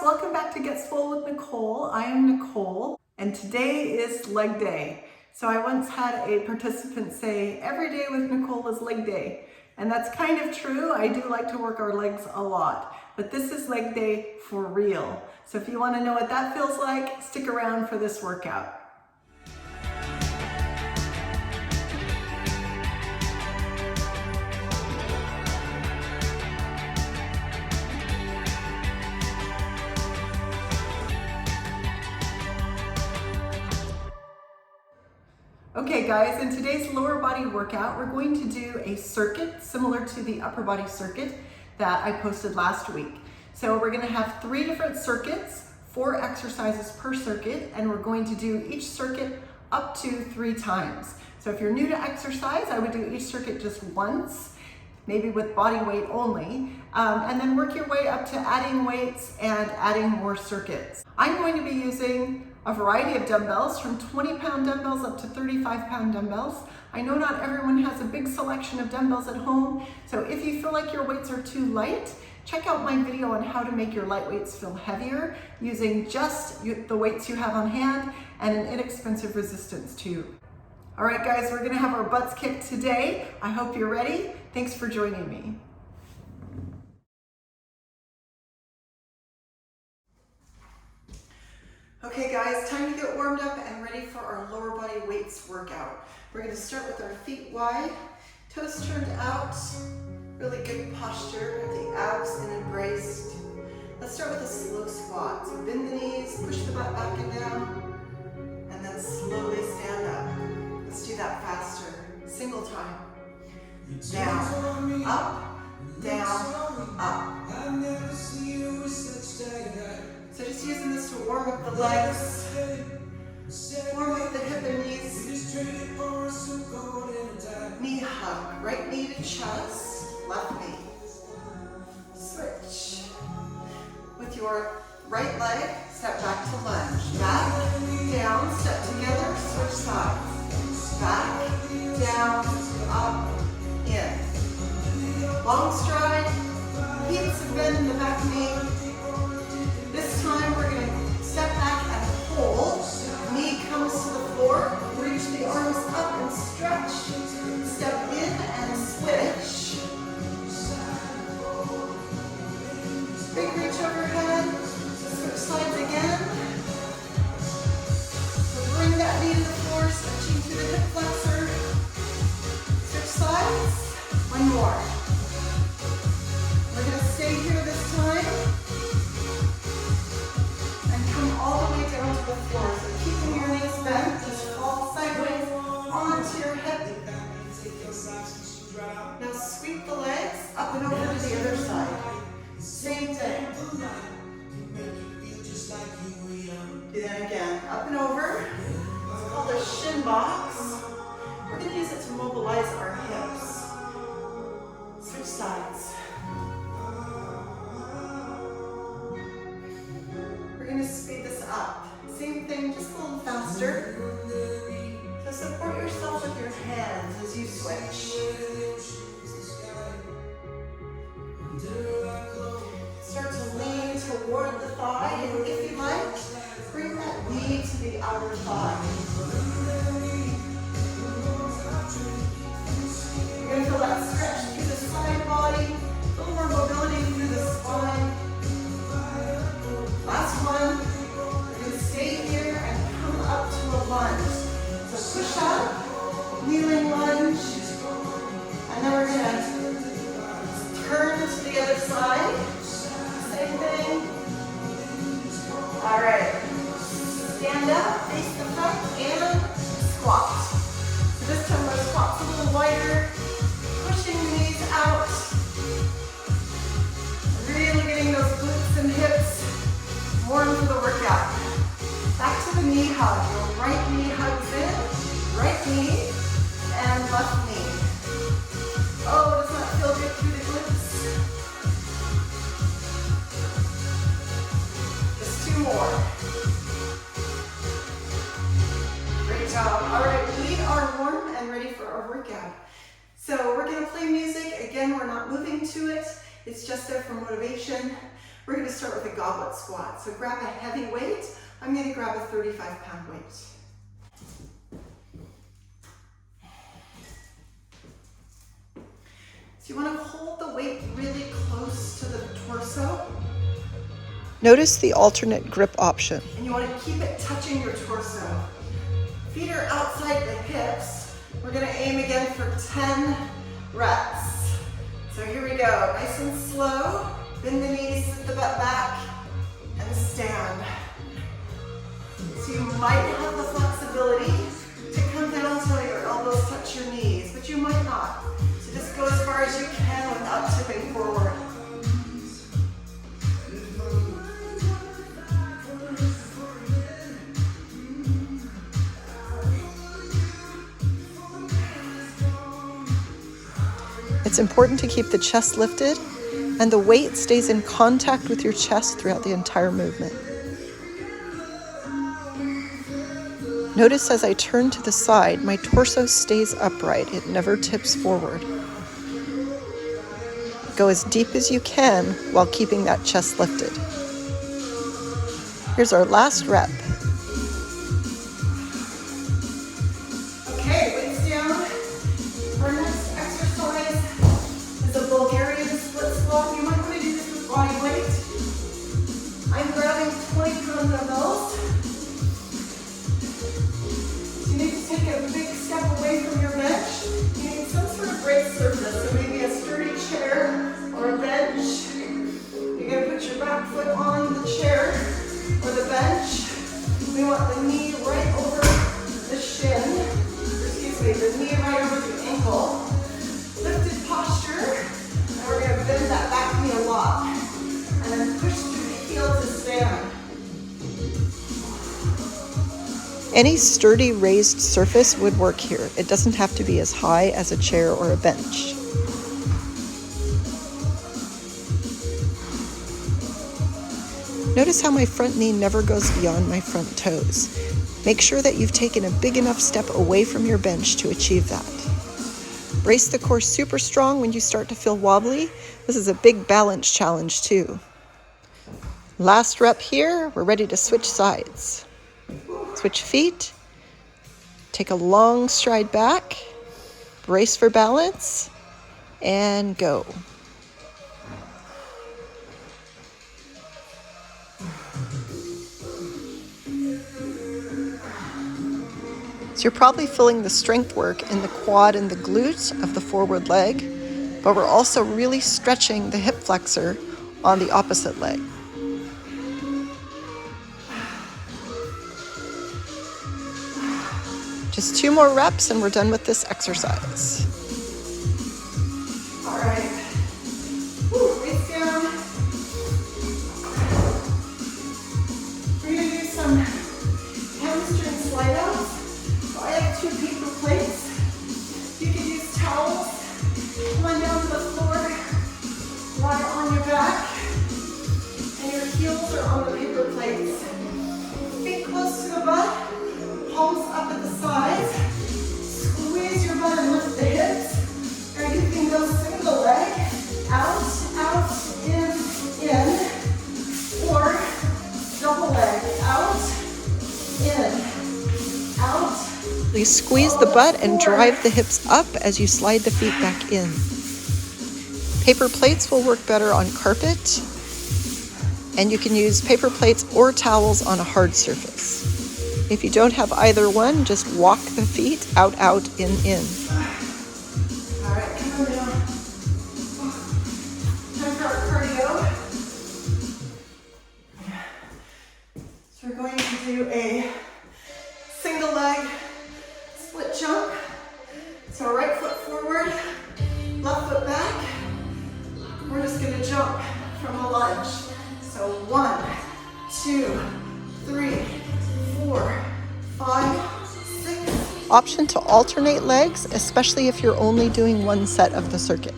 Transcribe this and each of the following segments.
welcome back to Get Swole with Nicole. I am Nicole and today is leg day. So I once had a participant say, every day with Nicole is leg day. And that's kind of true. I do like to work our legs a lot, but this is leg day for real. So if you want to know what that feels like, stick around for this workout. Okay guys, in today's lower body workout, we're going to do a circuit similar to the upper body circuit that I posted last week. So we're gonna have 3 different circuits, 4 exercises per circuit, and we're going to do each circuit up to 3 times. So if you're new to exercise, I would do each circuit just once, maybe with body weight only, and then work your way up to adding weights and adding more circuits. I'm going to be using a variety of dumbbells, from 20-pound dumbbells up to 35-pound dumbbells. I know not everyone has a big selection of dumbbells at home, so if you feel like your weights are too light, check out my video on how to make your light weights feel heavier using just the weights you have on hand and an inexpensive resistance tube. All right guys, we're gonna have our butts kicked today. I hope you're ready. Thanks for joining me. Okay guys, time to get warmed up and ready for our lower body weights workout. We're going to start with our feet wide, toes turned out, really good posture, the abs in embraced. Let's start with a slow squat. So bend the knees, push the butt back and down, and then slowly stand up. Let's do that faster. Single time. Down, up, down, up. So just using this to warm up the legs, warm up the hip and knees. Knee hug, right knee to chest, left knee. Switch. With your right leg, step back to lunge. Back, down, step together, switch sides. Back, down, up, in. Long stride, keeps a bend in the back knee. This time we're going to step back and hold. Knee comes to the floor. Reach the arms up and stretch. Step in and switch. Big reach overhead. Switch sides again. So bring that knee to the floor, stretching through the hip flexor. Switch sides. One more. We're going to stay here this time. All the way down to the floor. So keeping your knees bent, just fall sideways onto your hip. Now sweep the legs up and over to the other side. Same thing. Do that again. Up and over. It's called a shin box. We're going to use it to mobilize our hips. Switch sides. We're going to speed this up. Same thing, just a little faster. So support yourself with your hands as you switch. Start to lean toward the thigh, and if you like, bring that knee to the outer thigh. You're going to feel that stretch through the side body, a little more mobility through the spine. Last one. We're going to stay here and come up to a lunge. So push up, kneeling lunge, and then we're going to turn to the other side. Same thing. All right. Stand up, face the front, and squat. So this time our squat's a little wider, pushing the knees out, really getting those glutes and hips warm for the workout. Back to the knee hug. Your right knee hugs in, right knee, and left knee. Oh, does that feel good through the glutes? Just 2 more. Great job. All right, we are warm and ready for our workout. So we're going to play music. Again, we're not moving to it. It's just there for motivation. We're gonna start with a goblet squat. So grab a heavy weight. I'm gonna grab a 35-pound weight. So you wanna hold the weight really close to the torso. Notice the alternate grip option. And you wanna keep it touching your torso. Feet are outside the hips. We're gonna aim again for 10 reps. So here we go, nice and slow. Bend the knees, sit the butt back, and stand. So you might have the flexibility to come down until your elbows touch your knees, but you might not. So just go as far as you can without tipping forward. It's important to keep the chest lifted and the weight stays in contact with your chest throughout the entire movement. Notice as I turn to the side, my torso stays upright. It never tips forward. Go as deep as you can while keeping that chest lifted. Here's our last rep. Okay, weights down. Our next exercise is a Bulgarian split squat. You might want to do this with body weight. I'm grabbing 20 pound dumbbells. So you need to take a big step away from your bench. You need some sort of great surface, so maybe a sturdy chair or a bench. You're going to put your back foot on the chair or the bench. We want the knee right over the shin. The knee right over the ankle. Lifted posture. And we're going to bend that back knee a lot. And then push through the heel to stand. Any sturdy raised surface would work here. It doesn't have to be as high as a chair or a bench. Notice how my front knee never goes beyond my front toes. Make sure that you've taken a big enough step away from your bench to achieve that. Brace the core super strong when you start to feel wobbly. This is a big balance challenge too. Last rep here, we're ready to switch sides. Switch feet, take a long stride back, brace for balance, and go. So you're probably feeling the strength work in the quad and the glute of the forward leg, but we're also really stretching the hip flexor on the opposite leg. Just 2 more reps and we're done with this exercise. All right. Weights down. We're going to do some hamstring slide outs. So I have 2 paper plates. You can use towels. Lie down to the floor. Lie on your back. And your heels are on the paper plates. Feet close to the butt. Palms up at the sides. Squeeze your butt and lift the hips. Or you can go single leg. Out, out, in. Or double leg. Out, in, out. You squeeze the butt and drive the hips up as you slide the feet back in. Paper plates will work better on carpet, and you can use paper plates or towels on a hard surface. If you don't have either one, just walk the feet out, out, in. All right, come on down. Time for our cardio. So we're going to do a single leg split jump. So right foot forward, left foot back. We're just going to jump from a lunge. So 1, 2, 3, 4, 5, 6. Option to alternate legs, especially if you're only doing one set of the circuit.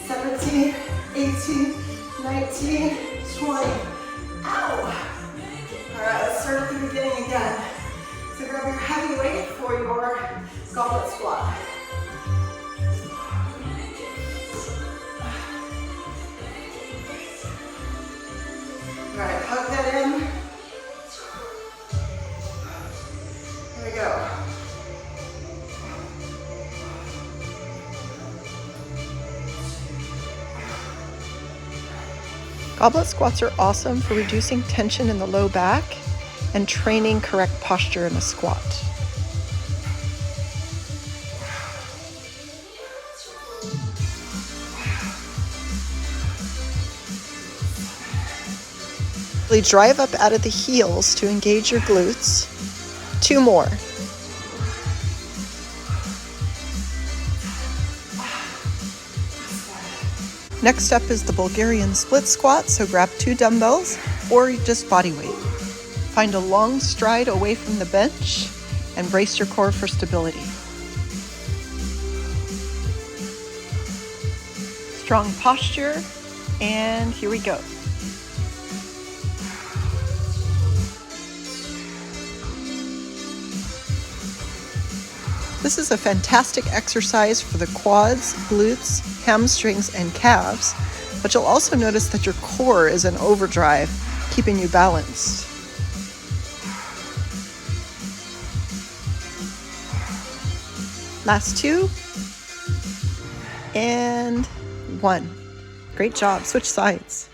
17, 18, 19, 20. Ow! All right, let's start at the beginning again. So grab your heavy weight for your goblet squat. Goblet squats are awesome for reducing tension in the low back and training correct posture in a squat. Really drive up out of the heels to engage your glutes. 2 more. Next up is the Bulgarian split squat, so grab 2 dumbbells or just body weight. Find a long stride away from the bench and brace your core for stability. Strong posture, and here we go. This is a fantastic exercise for the quads, glutes, hamstrings, and calves, but you'll also notice that your core is in overdrive, keeping you balanced. Last 2, and 1. Great job. Switch sides.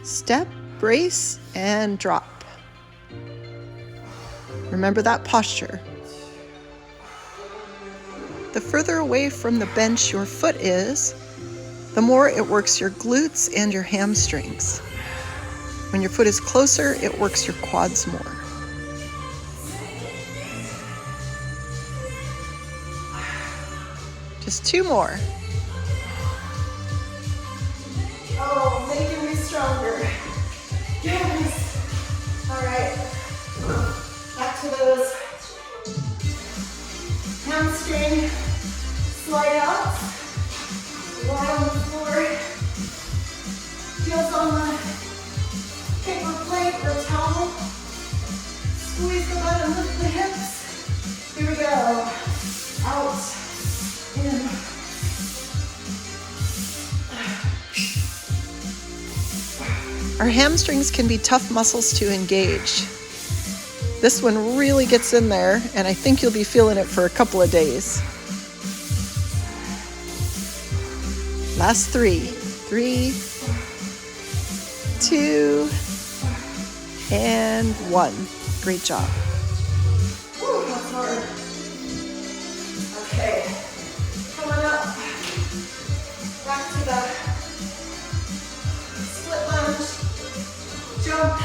Step, brace, and drop. Remember that posture. The further away from the bench your foot is, the more it works your glutes and your hamstrings. When your foot is closer, it works your quads more. Just 2 more. Oh, making me stronger. Yes. All right. Back to those hamstring slide outs. Lie on the floor. Heels on the paper plate or towel. Squeeze the butt and lift the hips. Here we go. Out. In. Our hamstrings can be tough muscles to engage. This one really gets in there, and I think you'll be feeling it for a couple of days. Last 3. 3, 2, and 1. Great job. Whew, that's hard. Okay, coming up. Back to the split lunge. Jump.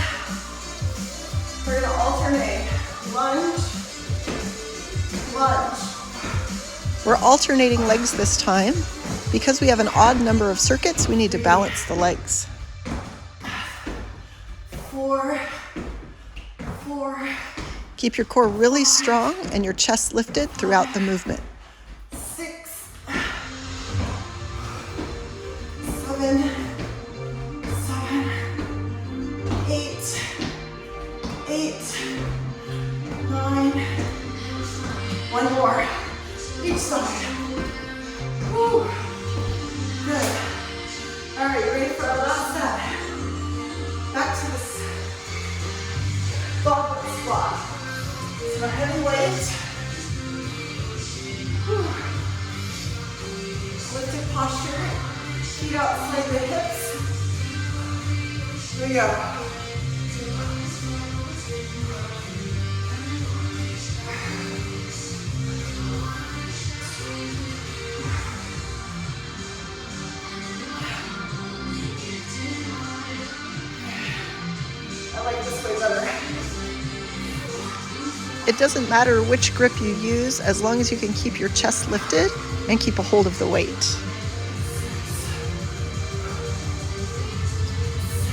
We're going to alternate. Lunge, lunge. We're alternating legs this time. Because we have an odd number of circuits, we need to balance the legs. 4. Keep your core really strong and your chest lifted throughout the movement. 6. 7. 8. 9. 1 more. Each side. Woo. Good. All right, you ready for our last set? Back to this goblet squat. So heavy weight. Whew. Lifted posture. Feet outside the hips. Here we go. I like this way better. It doesn't matter which grip you use as long as you can keep your chest lifted and keep a hold of the weight.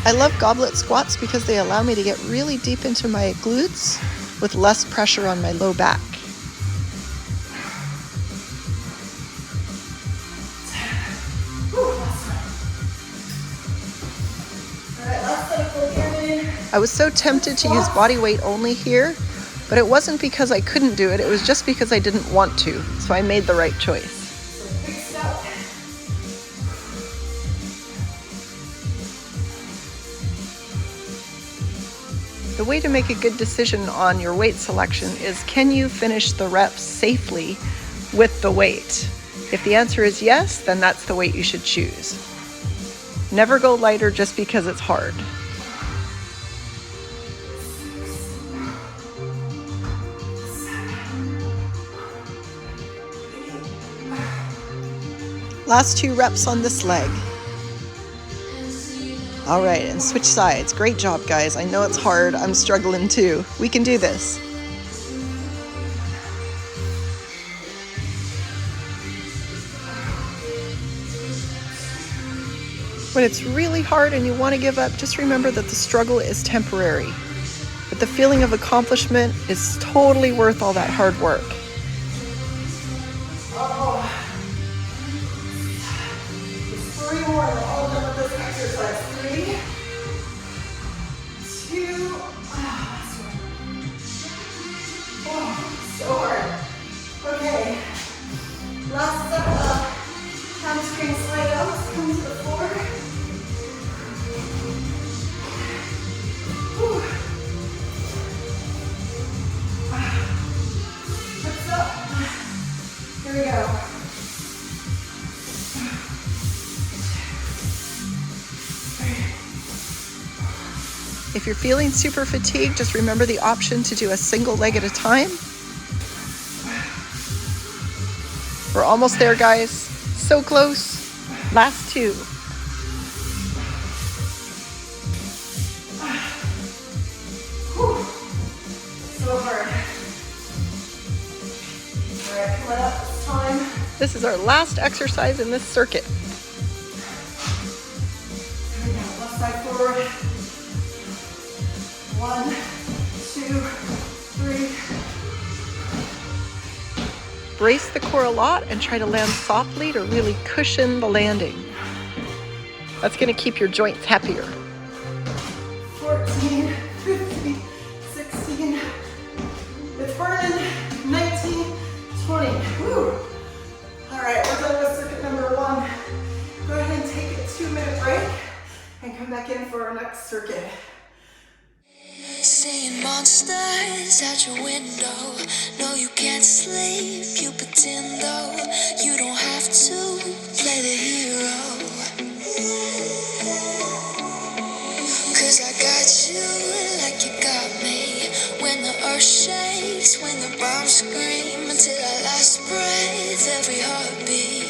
I love goblet squats because they allow me to get really deep into my glutes with less pressure on my low back. I was so tempted to use body weight only here, but it wasn't because I couldn't do it, it was just because I didn't want to, so I made the right choice. Big step. The way to make a good decision on your weight selection is, can you finish the reps safely with the weight? If the answer is yes, then that's the weight you should choose. Never go lighter just because it's hard. Last 2 reps on this leg. All right, and switch sides. Great job, guys. I know it's hard. I'm struggling too. We can do this. When it's really hard and you want to give up, just remember that the struggle is temporary. But the feeling of accomplishment is totally worth all that hard work. If you're feeling super fatigued, just remember the option to do a single leg at a time. We're almost there, guys. So close. Last 2. So hard. All right, come on up this time. This is our last exercise in this circuit. Here we go. Left side forward. 1, 2, 3. Brace the core a lot and try to land softly to really cushion the landing. That's going to keep your joints happier. 14, 15, 16. It's burning. 19, 20. Woo. All right, we're done with circuit number 1. Go ahead and take a 2-minute break and come back in for our next circuit. Seeing monsters at your window. No, you can't sleep, you pretend though. You don't have to play the hero. 'Cause I got you like you got me. When the earth shakes, when the bombs scream. Until our last breath, every heartbeat.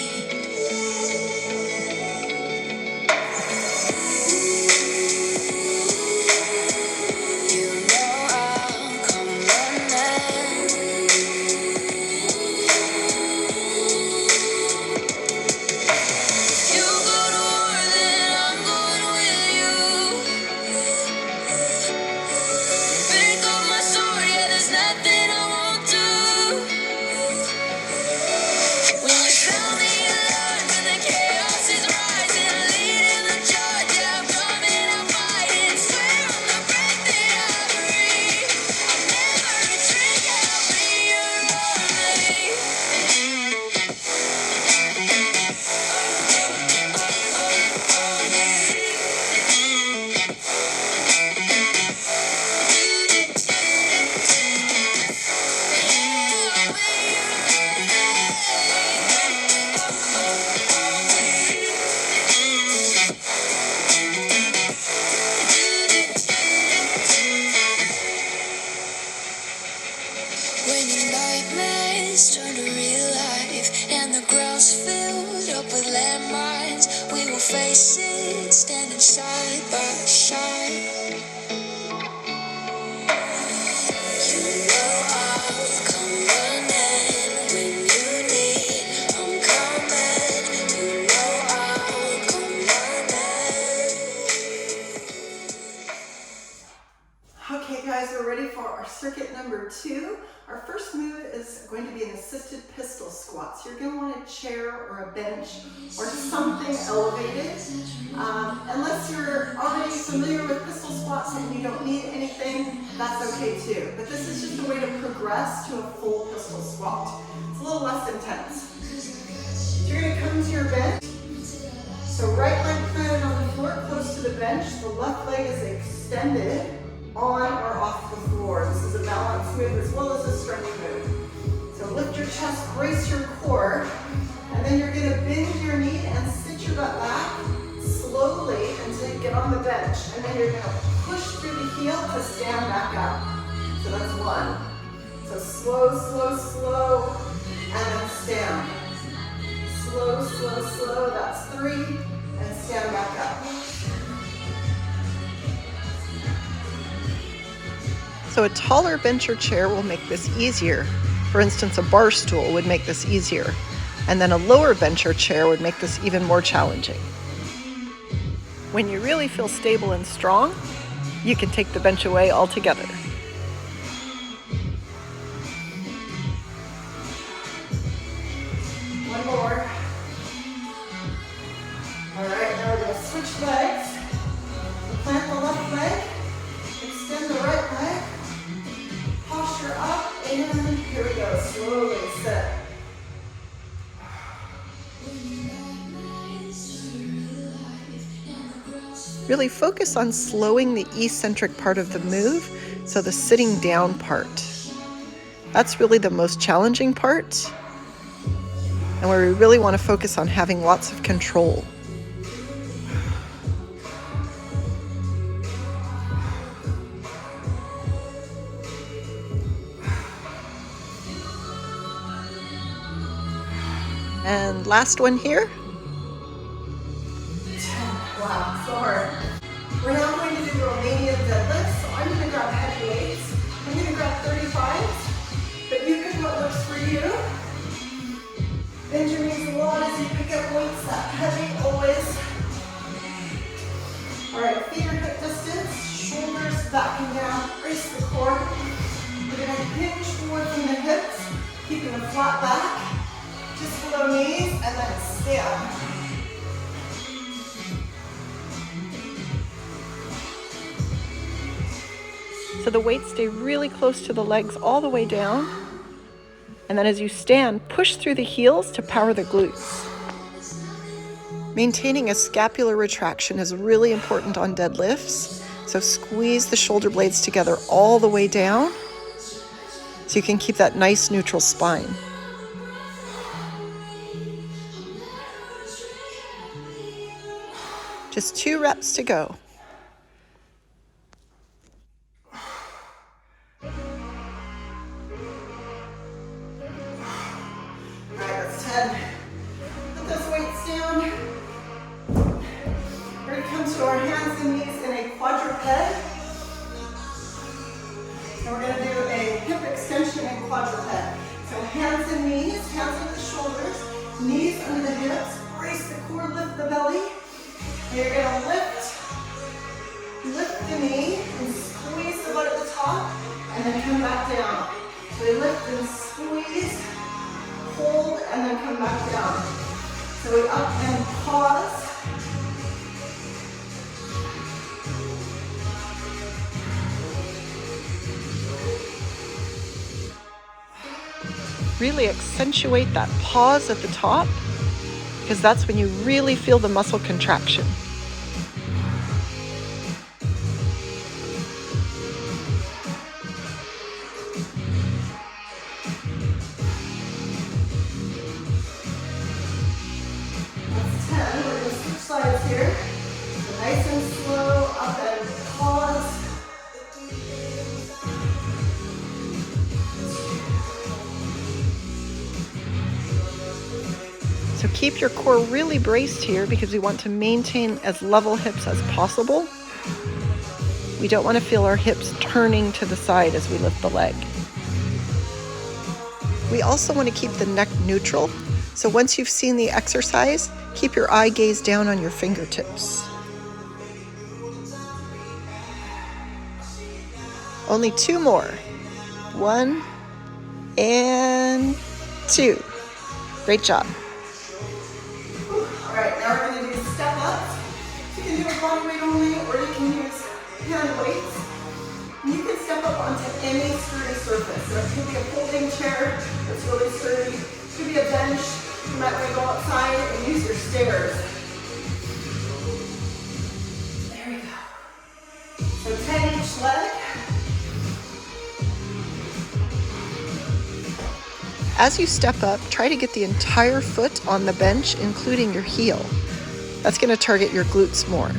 Circuit number 2, our first move is going to be an assisted pistol squat. So you're going to want a chair or a bench or something elevated. Unless you're already familiar with pistol squats and you don't need anything, that's okay too. But this is just a way to progress to a full pistol squat. It's a little less intense. So you're going to come to your bench. So right leg planted on the floor close to the bench. The left leg is extended on or off the floor. This is a balance move as well as a stretch move. So lift your chest, brace your core, and then 3 and stand back up. So a taller bench or chair will make this easier. For instance, a bar stool would make this easier. And then a lower bench or chair would make this even more challenging. When you really feel stable and strong, you can take the bench away altogether. One more. All right, now we're going to switch legs. Plant the left leg, extend the right leg, posture up, and here we go. Slowly sit. Really focus on slowing the eccentric part of the move, so the sitting down part. That's really the most challenging part, and where we really want to focus on having lots of control. And last one here. Wow, so hard. We're now going to do Romanian deadlifts. So I'm going to grab heavy weights. I'm going to grab 35s, but you pick what works for you. Bend your knees a lot as you pick up weights that heavy, always. All right, feet are hip distance, shoulders back and down, brace the core. We're going to hinge forward from the hips, keeping a flat back, just below knees, and then stand. So the weights stay really close to the legs all the way down. And then as you stand, push through the heels to power the glutes. Maintaining a scapular retraction is really important on deadlifts. So squeeze the shoulder blades together all the way down so you can keep that nice neutral spine. Just 2 reps to go. You're going to lift the knee and squeeze the butt at the top and then come back down. So we lift and squeeze, hold, and then come back down. So we up and pause. Really accentuate that pause at the top, because that's when you really feel the muscle contraction. That's 10. We're going to switch sides here. So nice and slow, up and pause. So keep your core really braced here because we want to maintain as level hips as possible. We don't want to feel our hips turning to the side as we lift the leg. We also want to keep the neck neutral. So once you've seen the exercise, keep your eye gaze down on your fingertips. Only 2 more. 1 and 2. Great job. Alright, now we're going to do step ups. So you can do a body weight only, or you can use hand weights. And you can step up onto any sturdy surface. So it could be a folding chair that's really sturdy. It could be a bench. You might want to go outside and use your stairs. There we go. So 10 each leg. As you step up, try to get the entire foot on the bench, including your heel. That's going to target your glutes more.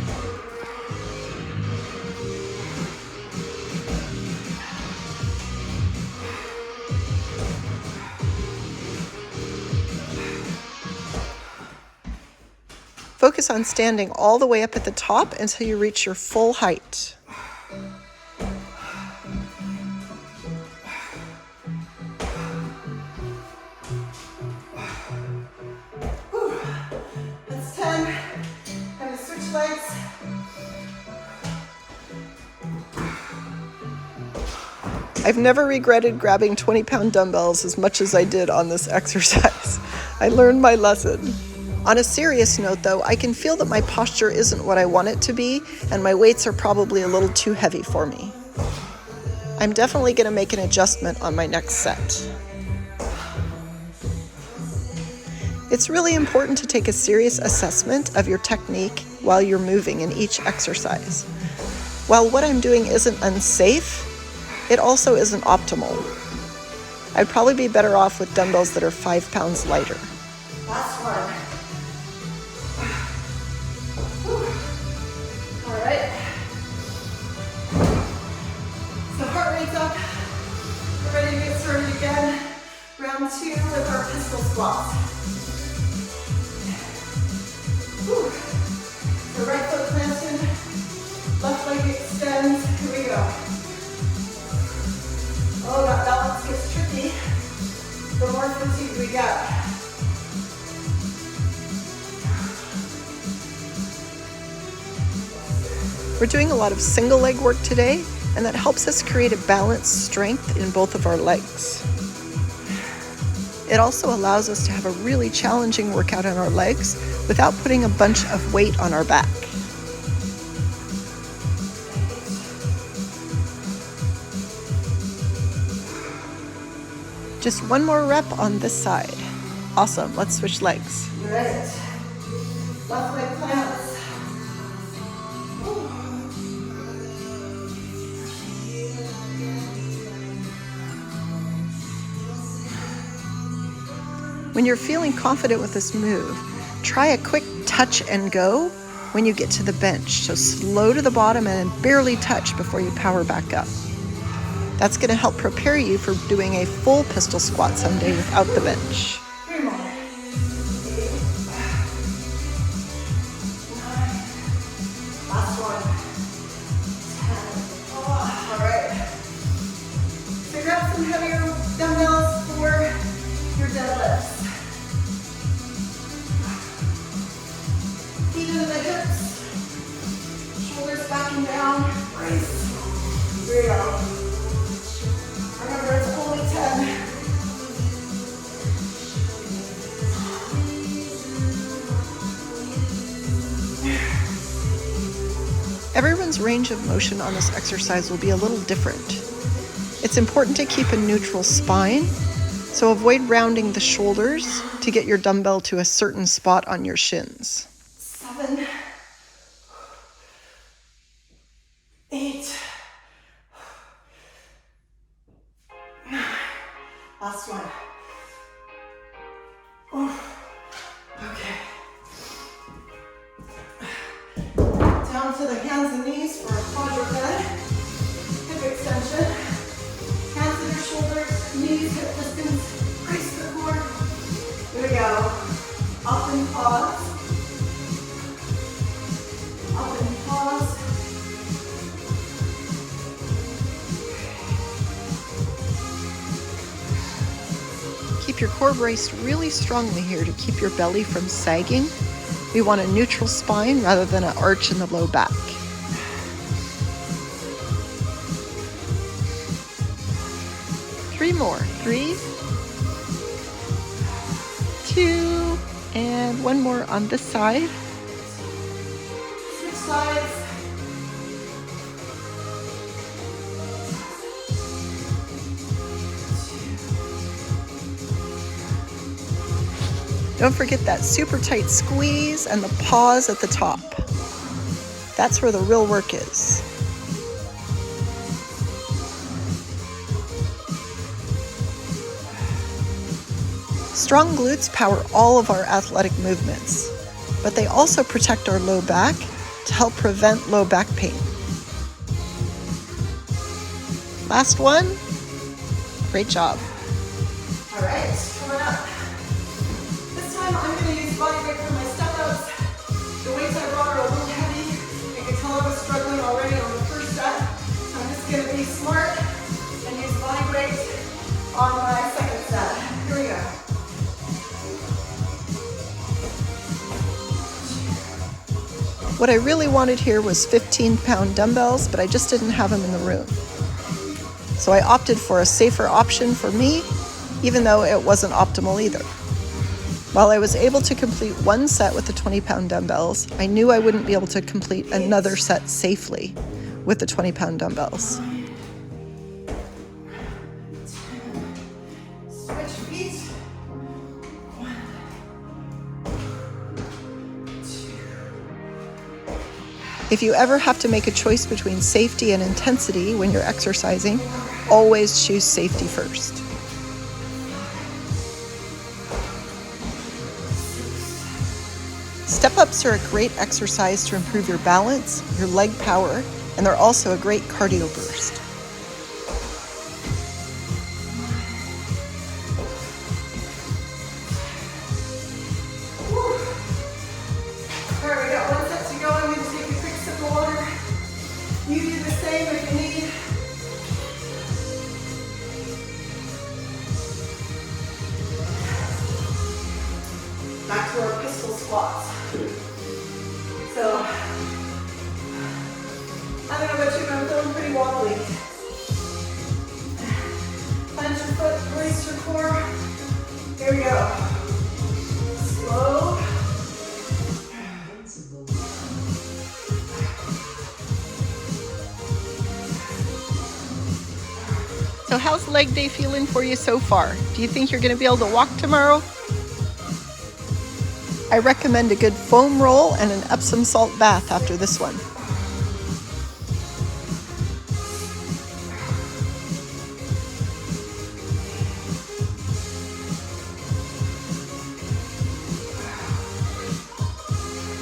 Focus on standing all the way up at the top until you reach your full height. That's 10. I'm gonna switch legs. I've never regretted grabbing 20-pound dumbbells as much as I did on this exercise. I learned my lesson. On a serious note though, I can feel that my posture isn't what I want it to be, and my weights are probably a little too heavy for me. I'm definitely going to make an adjustment on my next set. It's really important to take a serious assessment of your technique while you're moving in each exercise. While what I'm doing isn't unsafe, it also isn't optimal. I'd probably be better off with dumbbells that are 5 pounds lighter. Last one. All right. So heart rate's up. We're ready to get started again. Round 2 with our pistol squats. Whew. The right foot plants in, left leg extends. Here we go. Oh, that balance gets tricky. The more fatigue we get. We're doing a lot of single leg work today, and that helps us create a balanced strength in both of our legs. It also allows us to have a really challenging workout on our legs without putting a bunch of weight on our back. Just one more rep on this side. Awesome, let's switch legs. Right. Left leg plants. When you're feeling confident with this move, try a quick touch and go when you get to the bench. So slow to the bottom and barely touch before you power back up. That's going to help prepare you for doing a full pistol squat someday without the bench. 3 more. 8, 9. Last one. 10. Oh, all right. So grab some heavier dumbbells for your deadlifts. Feet into the hips. Shoulders back and down. Brace. Here we go. Remember, it's only 10. Everyone's range of motion on this exercise will be a little different. It's important to keep a neutral spine, so avoid rounding the shoulders to get your dumbbell to a certain spot on your shins. 7, 8, 9. Last one. Okay. Down to the hands and knees for a quadruped. Hip extension. Hands to your shoulders, knees, hip distance. Brace the core. Here we go. Up and pause. Up and pause. Keep your core braced really strongly here to keep your belly from sagging. We want a neutral spine rather than an arch in the low back. 3 more. 3, 2, and 1 more on this side. Switch sides. Don't forget that super tight squeeze and the pause at the top. That's where the real work is. Strong glutes power all of our athletic movements, but they also protect our low back to help prevent low back pain. Last one. Great job. All right, coming up. This time I'm going to use body weight for my step ups. What I really wanted here was 15-pound dumbbells, but I just didn't have them in the room. So I opted for a safer option for me, even though it wasn't optimal either. While I was able to complete one set with the 20-pound dumbbells, I knew I wouldn't be able to complete another set safely with the 20-pound dumbbells. If you ever have to make a choice between safety and intensity when you're exercising, always choose safety first. Step-ups are a great exercise to improve your balance, your leg power, and they're also a great cardio burst. Back to our pistol squats. So, I don't know about you, but I'm feeling pretty wobbly. Plant your foot, brace your core. Here we go. Slow. So how's leg day feeling for you so far? Do you think you're going to be able to walk tomorrow? I recommend a good foam roll and an Epsom salt bath after this one.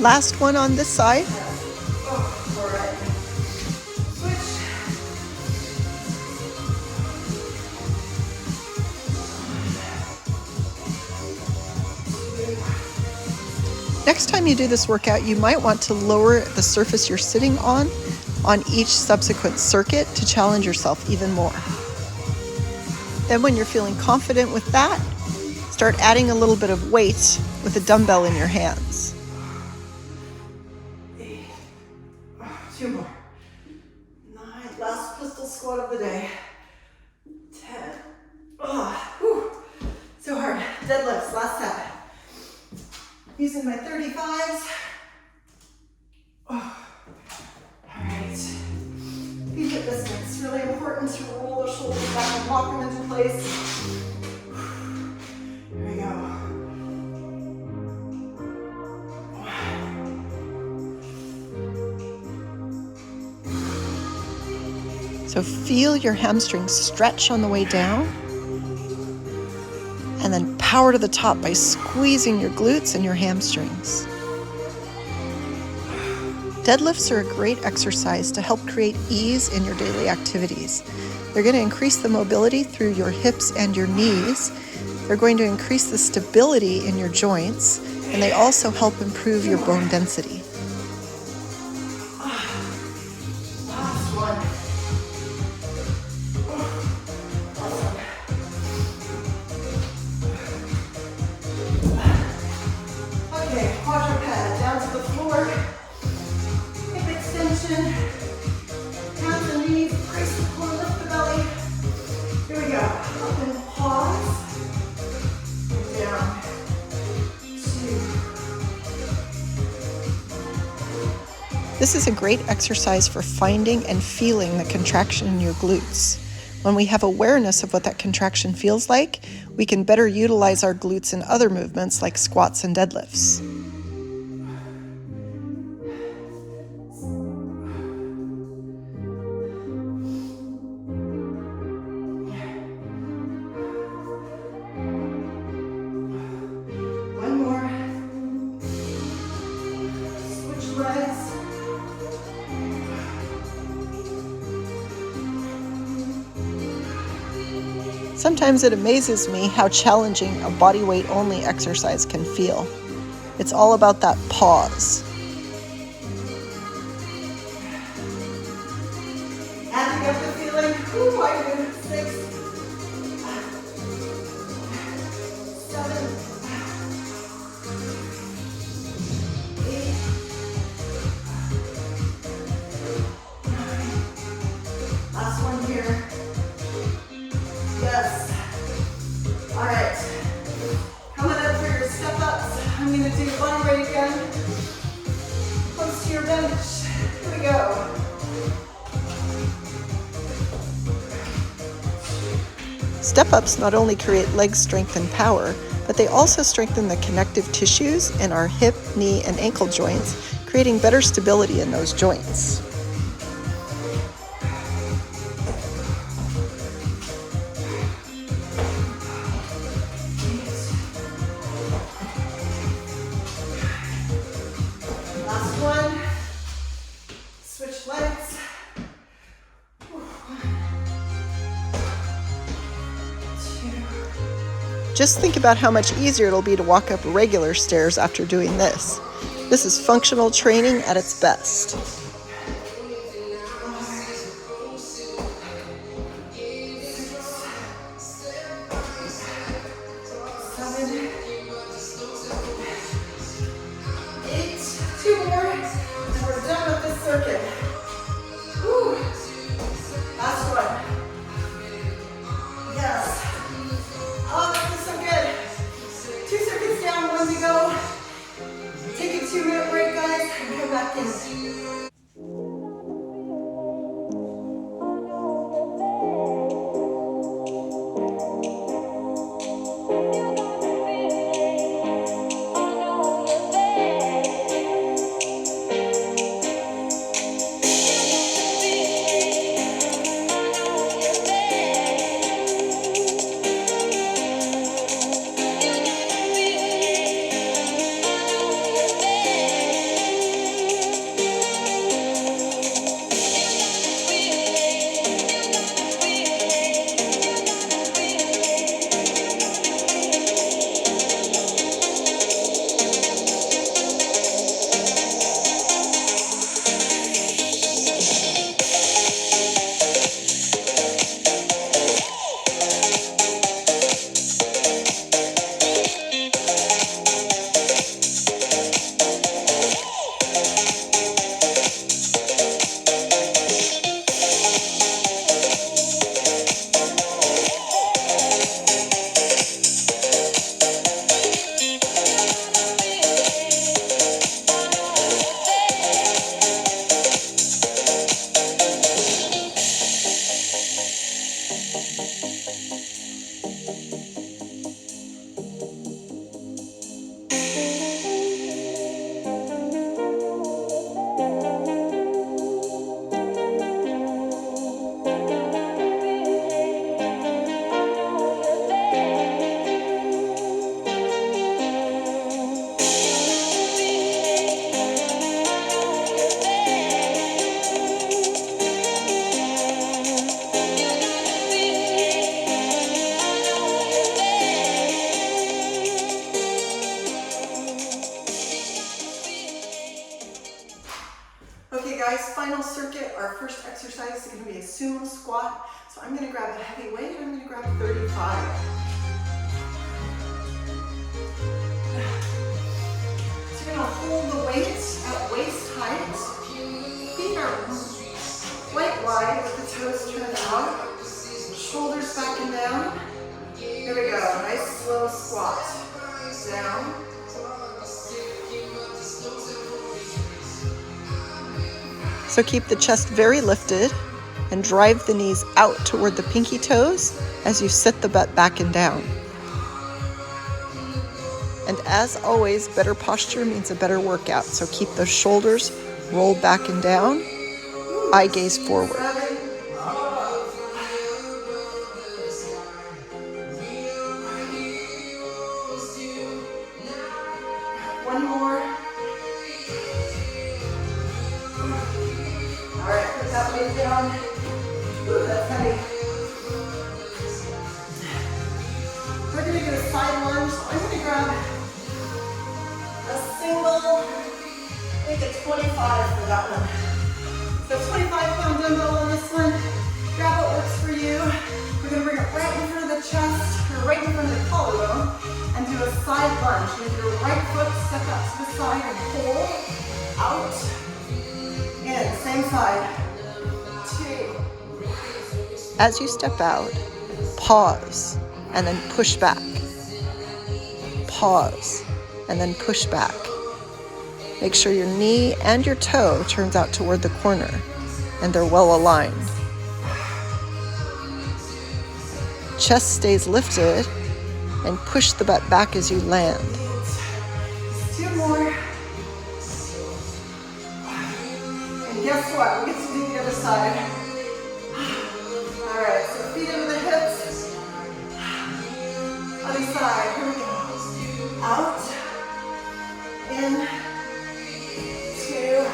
Last one on this side. All right. Switch. Next time you do this workout, you might want to lower the surface you're sitting on each subsequent circuit to challenge yourself even more. Then when you're feeling confident with that, start adding a little bit of weight with a dumbbell in your hands. 8. 2 more. 9. Last pistol squat of the day. 10. Whew. So hard. Deadlifts, last set. Using my 35s. All right. Feet hip distance. It's really important to roll the shoulders back and lock them into place. Here we go. So feel your hamstrings stretch on the way down, and then power to the top by squeezing your glutes and your hamstrings. Deadlifts are a great exercise to help create ease in your daily activities. They're going to increase the mobility through your hips and your knees. They're going to increase the stability in your joints, and they also help improve your bone density. Last one. Okay, quadruped down to the floor. Hip extension. Hands and knees. Brace the core, lift the belly. Here we go. Up and pause. Down. 2. This is a great exercise for finding and feeling the contraction in your glutes. When we have awareness of what that contraction feels like, we can better utilize our glutes in other movements like squats and deadlifts. One more. Switch legs. Sometimes it amazes me how challenging a body weight only exercise can feel. It's all about that pause. Adding up the feeling. Ooh, I do. 6. 7. 8. I'm gonna do body weight again. Close to your bench. Here we go. Step-ups not only create leg strength and power, but they also strengthen the connective tissues in our hip, knee, and ankle joints, creating better stability in those joints. Last one. Switch legs. Just think about how much easier it'll be to walk up regular stairs after doing this. This is functional training at its best. 7, 8, 2 more, and we're done with this circuit. Whew. Last one. Yes. Oh, this is so good. 2 circuits down, 1 to go. Take a 2-minute break, guys, and come back in. Final circuit, our first exercise is going to be a sumo squat. So I'm going to grab a heavy weight and I'm going to grab 35. So you're going to hold the weight at waist height. Feet are quite wide with the toes turned out. Shoulders back and down. Here we go. Nice slow squat. Down. So keep the chest very lifted and drive the knees out toward the pinky toes as you sit the butt back and down. And as always, better posture means a better workout. So keep those shoulders rolled back and down, eye gaze forward. One more. All right, put that weight down. Ooh, that's heavy. We're going to do a side lunge. So I'm going to grab a single, I think a 25 for that one. So 25-pound dumbbell on this one. Grab what works for you. We're going to bring it right in front of the chest, or right in front of the collarbone, and do a side lunge. With your right foot, step out to the side and pull out. In, same side. 2. As you step out, pause and then push back. Pause and then push back. Make sure your knee and your toe turns out toward the corner, and they're well aligned. Chest stays lifted, and push the butt back as you land. 2 more. And guess what? We get to do the other side. All right, so feet into the hips. Other side, here we go. Out, in, 2.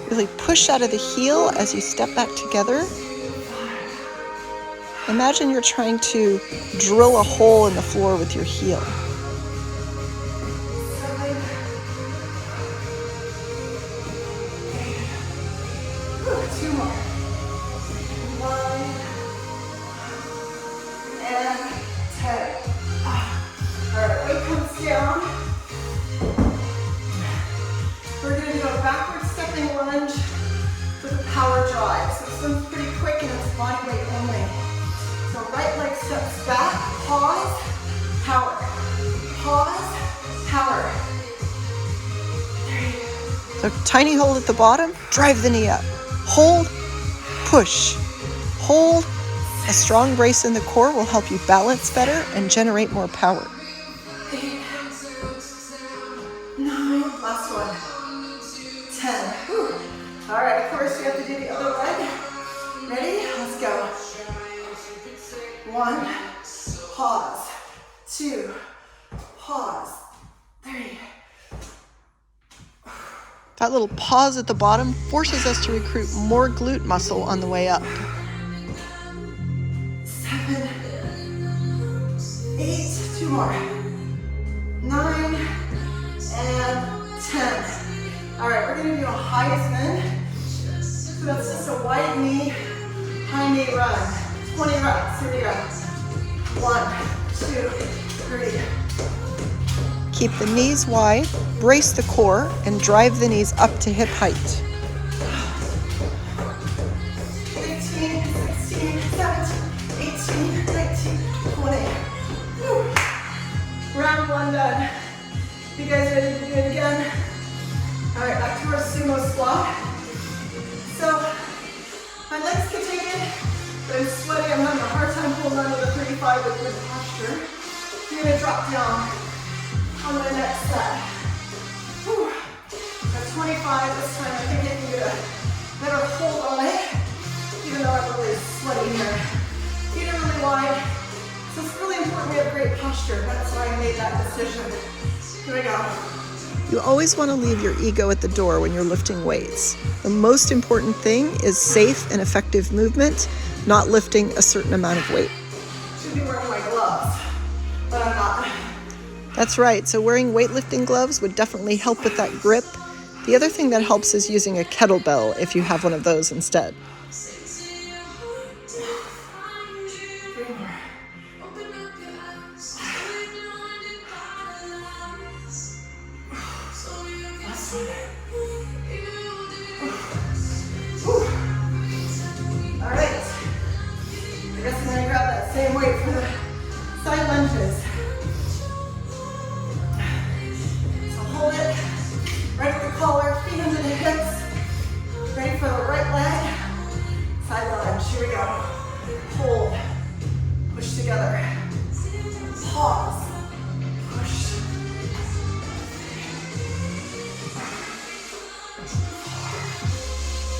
Really push out of the heel as you step back together. Imagine you're trying to drill a hole in the floor with your heel. 7, 8. 2 more. 9 and 10. All right, weight comes down. We're going to do a backward stepping lunge with a power drive. So this one's pretty quick and it's body weight only. So right leg steps back, pause, power. Pause, power. 3. So tiny hold at the bottom, drive the knee up. Hold, push. Hold. A strong brace in the core will help you balance better and generate more power. 8, 9, last one. 10. Whew. All right, of course, you have to do the other leg. Ready? Let's go. 1, pause. 2, pause. 3. That little pause at the bottom forces us to recruit more glute muscle on the way up. 7, 8, 2 more. 9 and 10. All right, we're gonna do a Heisman. So that's just a wide knee, high knee run. 20 reps, here we go. 1, 2, 3. Keep the knees wide, brace the core, and drive the knees up to hip height. 15, 16, 17, 18, 19, 20. Whew. Round 1 done. You guys ready to do it again? All right, back to our sumo squat. So, my legs can take it, but I'm sweating. I'm having a hard time holding on to the 35 with good posture. I'm gonna drop down on my next set. Whew. At 25 this time, I think I can get a better hold on it, even though I'm really sweaty here. Feet are really wide, so it's really important we have great posture. That's why I made that decision. Here we go. You always want to leave your ego at the door when you're lifting weights. The most important thing is safe and effective movement, not lifting a certain amount of weight. Should be wearing my gloves, but I'm not. That's right, so wearing weightlifting gloves would definitely help with that grip. The other thing that helps is using a kettlebell if you have one of those instead. All right, I guess I'm gonna grab that same weight for the side lunges. So hold it right at the collar, feet into the hips. Ready for the right leg. Side lunge, here we go. Hold, push together. Pause, push.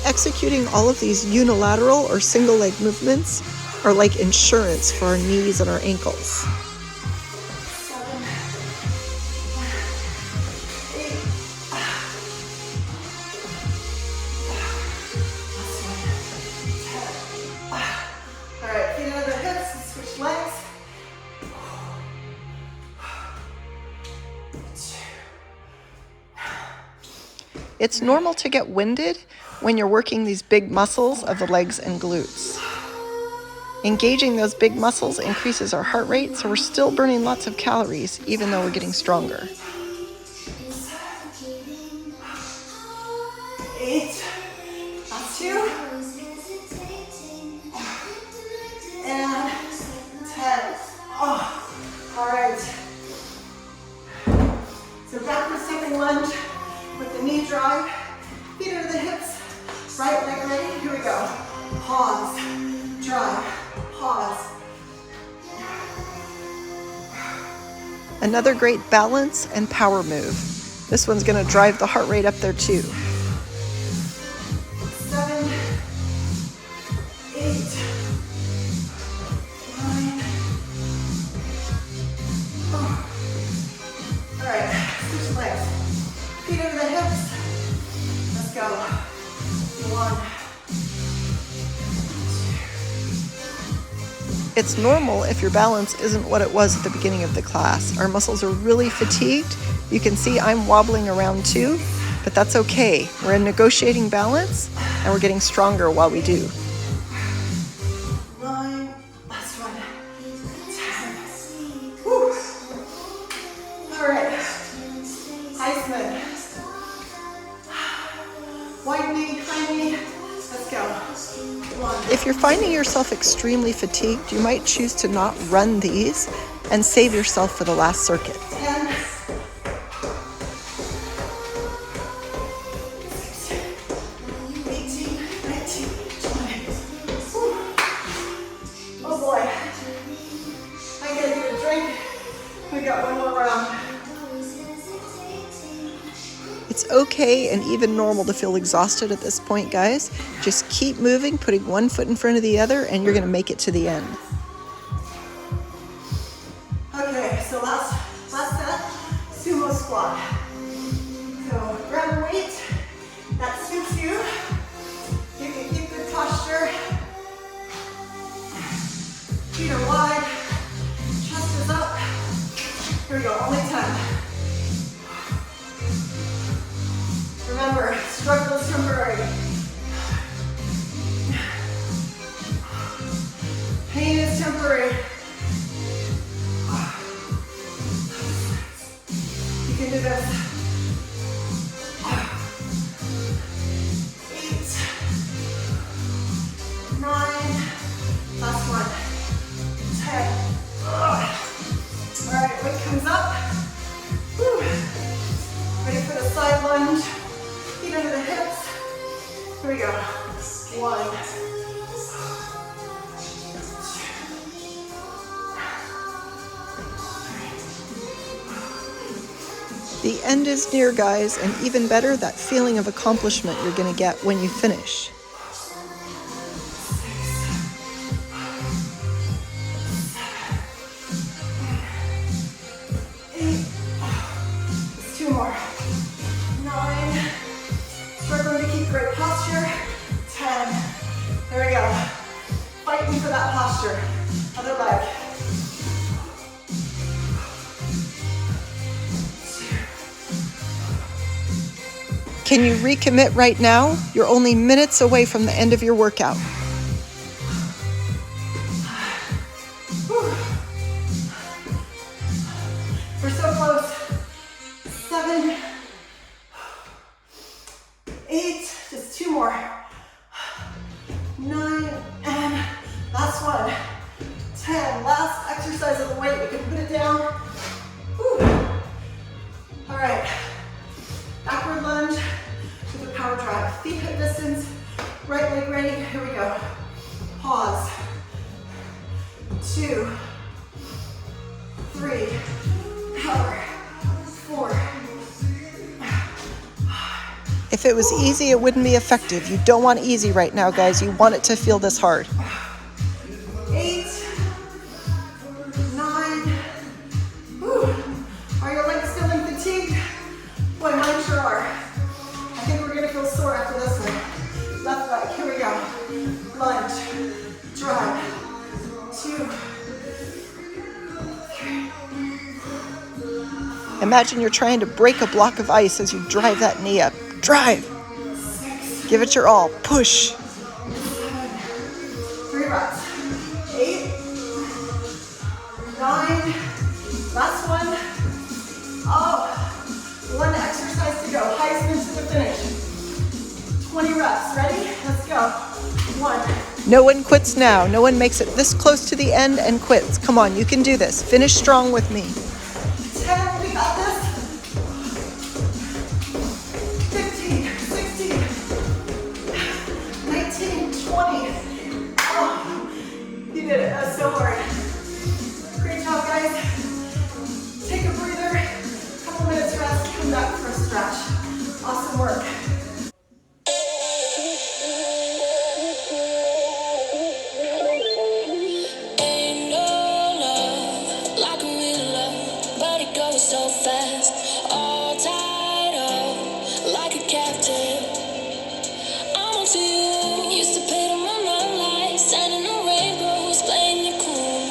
Executing all of these unilateral or single leg movements are like insurance for our knees and our ankles. 7, 8. All right, feet under the hips and switch legs. It's normal to get winded when you're working these big muscles of the legs and glutes. Engaging those big muscles increases our heart rate, so we're still burning lots of calories, even though we're getting stronger. 8. Last 2. pause, drive, pause. Another great balance and power move. This one's going to drive the heart rate up there too. 7, 8, 9. Oh. All right, switch legs. Feet over the hips. Let's go. 1. It's normal if your balance isn't what it was at the beginning of the class. Our muscles are really fatigued. You can see I'm wobbling around too, but that's okay. We're in negotiating balance and we're getting stronger while we do. 9, last one. 10. Woo. All right, Iceman. Wide knee, high knee. Let's go. 1. If you're finding yourself extremely fatigued, you might choose to not run these and save yourself for the last circuit. 10. 18, 19, 20. Woo. Oh boy. I gotta get a drink. We got one more round. It's okay and even normal to feel exhausted at this point, guys. Just keep moving, putting one foot in front of the other, and you're gonna make it to the end. Okay, so last set, sumo squat. So grab a weight that suits you. You can keep good posture. Feet are wide, chest is up. Here we go, only 10. Remember, struggle is temporary. Pain is temporary. You can do this. 8, 9, last one. 10. All right, weight comes up. Woo. Ready for the side lunge. Feet under the hips. Here we go. 1. The end is near, guys, and even better, that feeling of accomplishment you're gonna get when you finish. 8. Two more. 9. Struggling to keep great posture. 10. There we go. Fighting for that posture. Other leg. Can you recommit right now? You're only minutes away from the end of your workout. We're so close. 7, 8, just 2 more. 9, and last one. 10, last exercise of the weight. You can put it down. Whew. All right, backward lunge with a power drive. Feet hip distance, right leg ready. Here we go. Pause. 2, 3, power. 4. If it was easy, it wouldn't be effective. You don't want easy right now, guys. You want it to feel this hard. 8, 9. Whew. Are your legs feeling fatigued? Boy, mine sure are. I think we're gonna feel sore after this one. Left leg, here we go. Lunge, drive. 2, 3. Imagine you're trying to break a block of ice as you drive that knee up. Drive! 6. Give it your all. Push! 7. 3 reps. 8, 9. Last one. Oh, one exercise to go. Heisman to the finish. 20 reps. Ready? Let's go. 1. No one quits now. No one makes it this close to the end and quits. Come on, you can do this. Finish strong with me. 10. We got this. 15, 16, 19, 20. go so fast, all tied up like a captive. I'm on to you. Used to pay to run my life, standing on rainbows, playing it cool.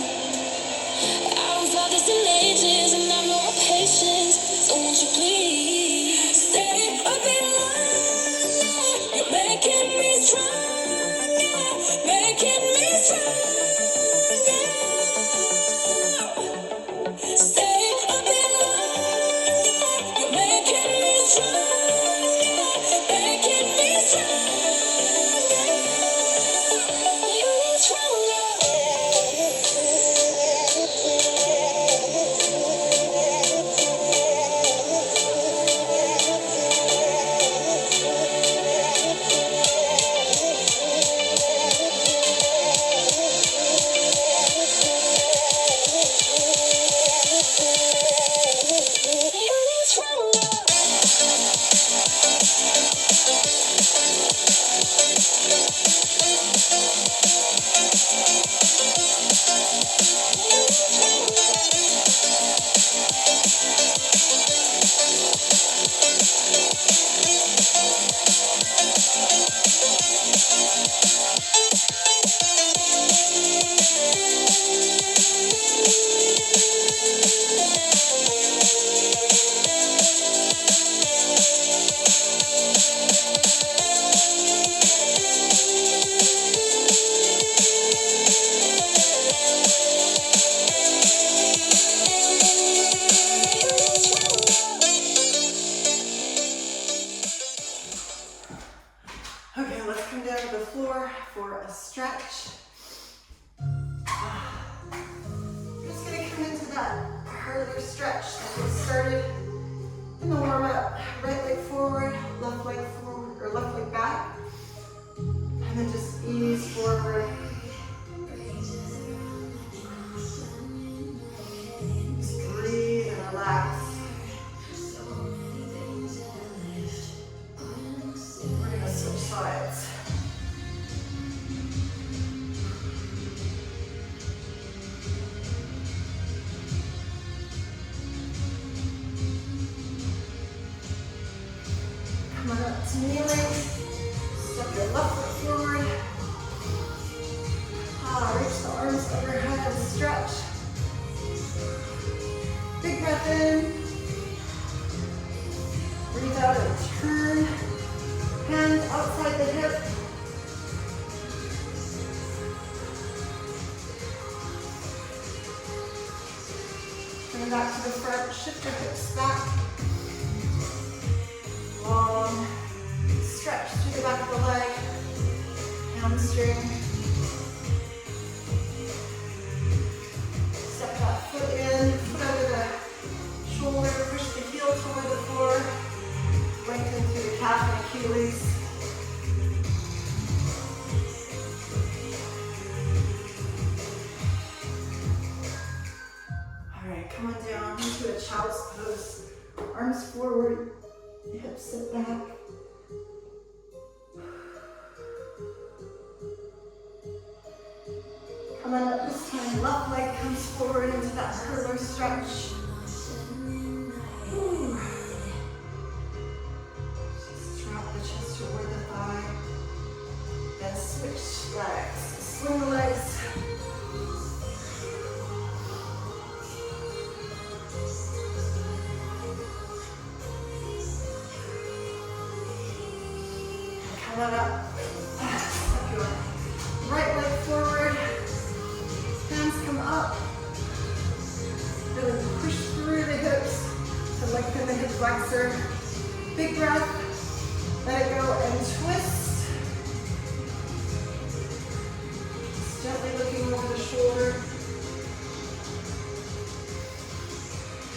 I don't fly this in ages, and I've no patience. So won't you please stay a bit longer? You're making me stronger, making me stronger. Stay a bit longer. You're making me stronger, making me stronger. You're stronger. Okay, let's come down to the floor for a stretch. I'm just gonna come into that harder stretch that we started in the warm-up. Right leg forward, left leg forward, or left leg back. And then just ease forward. Just breathe and relax. We're gonna switch sides. Come on up to kneeling. Step your left foot forward. Reach the arms overhead and stretch. Big breath in. Breathe out and turn. Hands outside the hip. Bring back to the front. Shift your hips back. Long stretch through the back of the leg. Hamstring. Step that foot in. Foot over the shoulder. Push the heel toward the floor. Lengthen through the calf and Achilles. All right, come on down into a child's pose. Arms forward, hips sit back. Come on up this time. Left leg comes forward into that hurler stretch. Ooh. Drop the chest toward the thigh. Then switch legs. Swing the legs. Come on up. Step your right leg forward. Hands come up. Really push through the hips to lengthen the hip flexor. Big breath. Let it go and twist. Just gently looking over the shoulder.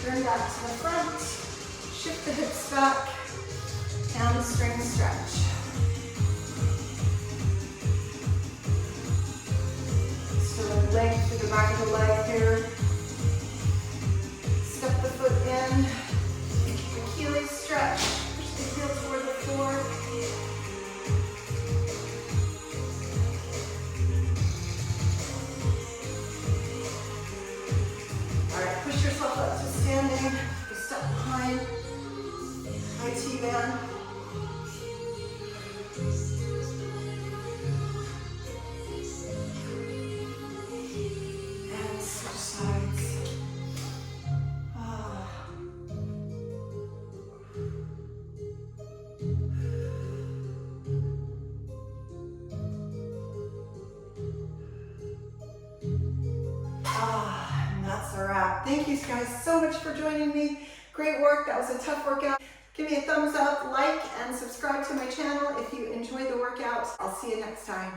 Turn back to the front. Shift the hips back. Hamstring stretch. Still length through the back of the leg here. Step the foot in. Achilles stretch. Push the heel toward the floor. All right, push yourself up to standing. again. And switch sides. And that's a wrap. Thank you guys so much for joining me. Great work. That was a tough workout. Give me a thumbs up, like, and subscribe to my channel if you enjoyed the workout. I'll see you next time.